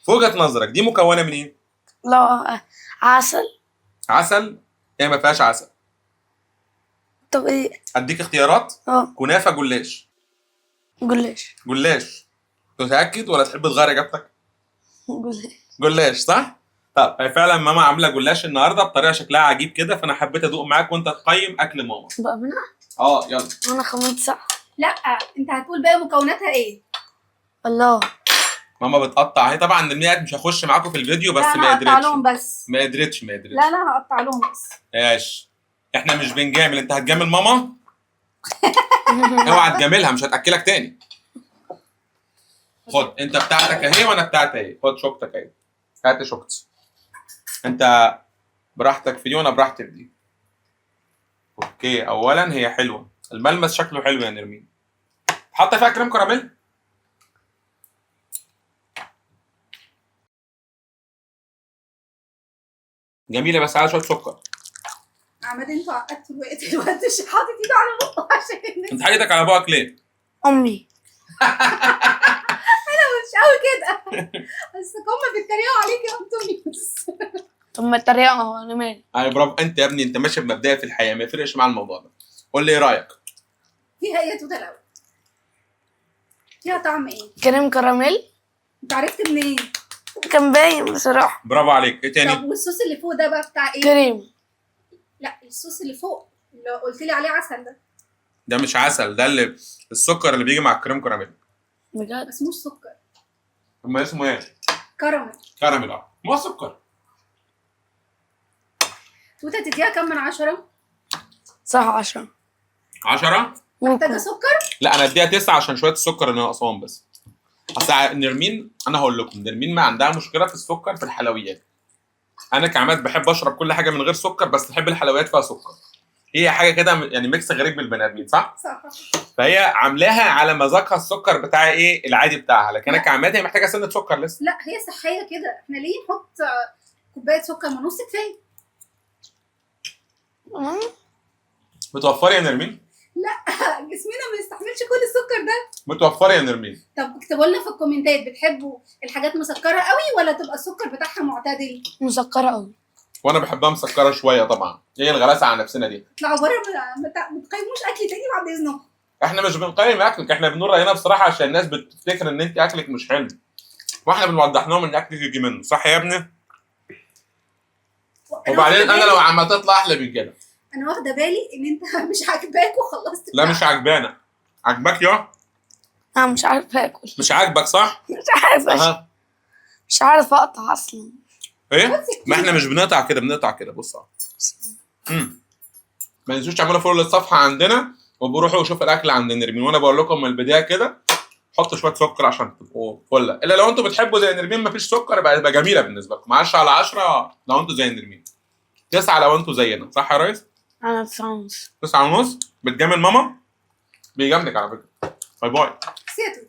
في وجهة نظرك دي مكونة من ايه؟ لا، عسل. عسل؟ هي ما فيهاش عسل. طب ايه؟ اديك اختيارات؟ كنافة جلاش. جلاش. جلاش. تتأكد ولا تحب تغير اجابتك؟ جلاش. جلاش صح؟ طب هي فعلا ماما عامله جلاش النهارده بطريقه شكلها عجيب كده، فانا حبيت ادوق معاك وانت تقيم اكل ماما. بقى منها؟ يلا. انا خمنت صح. لا، انت هتقول بقى مكوناتها ايه. الله. ماما بتقطع، هي طبعا نرميات مش هخش معاكم في الفيديو بس لا، ما انا هقطع قدرتش. لهم بس. ما قدرتش. لا هقطع لهم بس. ماشي. احنا مش بنجامل، انت هتجامل ماما؟ اوعى تجاملها مش هتاكلك تاني. خد انت بتاعتك اهي وانا بتاعتي اهي، خد شوكتك اهي. هات شوكتي. انت براحتك في دي وانا براحتي في دي. اوكي، اولا هي حلوه، الملمس شكله حلو يا نرمين. حاطه فيها كريم كراميل؟ جميله بس على شويه سكر. عماد انتوا عقدتوا الوقت مش حاطط ايده على بقه عشان انت حاطط على بقك ليه؟ امي. انا مش قوي كده. بس هما بيتريقوا عليك يا انطونيوس. طب ما اتريقوا، انا مالي. ايوه برافو، انت يا ابني انت ماشي بمبدأ في الحياه، ما يفرقش مع الموضوع ده. قول لي ايه رايك؟ فيها ايه يا توته الاول؟ فيها طعم ايه؟ كريم كراميل. انت عرفت منين؟ كان باين بصراحه. برافو عليك. ايه طب تاني؟ والصوص اللي فوق ده بقى بتاع ايه؟ كريم. لا، الصوص اللي فوق اللي قلت لي عليه عسل ده مش عسل، ده اللي السكر اللي بيجي مع الكريم كراميل. بجد؟ ما اسموش سكر. امال اسمه ايه؟ كراميل. كراميل. ما هو سكر. توته تديها كام من 10؟ صح 10. 10؟ محتاجه سكر؟ لا انا اديها 9 عشان شويه السكر اللي ناقصاهم بس. اصل نرمين، انا هقول لكم نرمين ما عندها مشكله في السكر في الحلويات. انا كعماد بحب اشرب كل حاجه من غير سكر، بس بحب الحلويات فيها سكر. هي حاجه كده يعني ميكس غريب بالبني ادمين، صح؟ صح. فهي عاملاها على مذاقها السكر بتاع ايه العادي بتاعها، لكن انا كعماد هي محتاجه سنه سكر لسه. لا، هي صحيه كده، احنا ليه نحط كوبايه سكر من نص كفايه؟ متوفره يا نرمين؟ لا، جسمنا ما يستحملش كل السكر ده. متوفره يا نرمين. طب اكتبوا لنا في الكومنتات، بتحبوا الحاجات مسكره قوي ولا تبقى السكر بتاعها معتدل؟ مسكره قوي. وانا بحبها مسكره شويه طبعا، هي الغلاسه على نفسنا دي. اطلعوا بره، ما تقيموش اكل تاني بعد اذنكم. احنا مش بنقيم اكلك، احنا بنقول راينا بصراحه عشان الناس بتفتكر ان انت اكلك مش حلو، واحنا بنوضح لهم ان اكلك يجي منه، صح يا ابني؟ وبعدين انا لو عم تطلع احلى من كده. انا واخده بالي ان انت مش عاجباك وخلصت. لا مش عجبانا. عجبك يا؟ انا مش عارفه اكل. مش عاجبك صح؟ مش عارفه. مش عارفه اقطع اصلا. ايه؟ ما احنا مش بنقطع كده، بنقطع كده. بص ما تنسوش تعملوا فولو للصفحه عندنا، وبروحوا وشوفوا الاكل عند نرمين، وانا بقول لكم من البدايه كده حطوا شويه سكر عشان تبقوا فله، الا لو انتوا بتحبوا زي نرمين مفيش سكر يبقى جميله بالنسبه لكم. 10 على 10 لو انتوا زي نرمين، 9 لو انتوا زينا، صح يا ريس؟ انا 9.5. 9.5. بتجامل ماما؟ بيجاملك على فكره. باي باي. سيتو.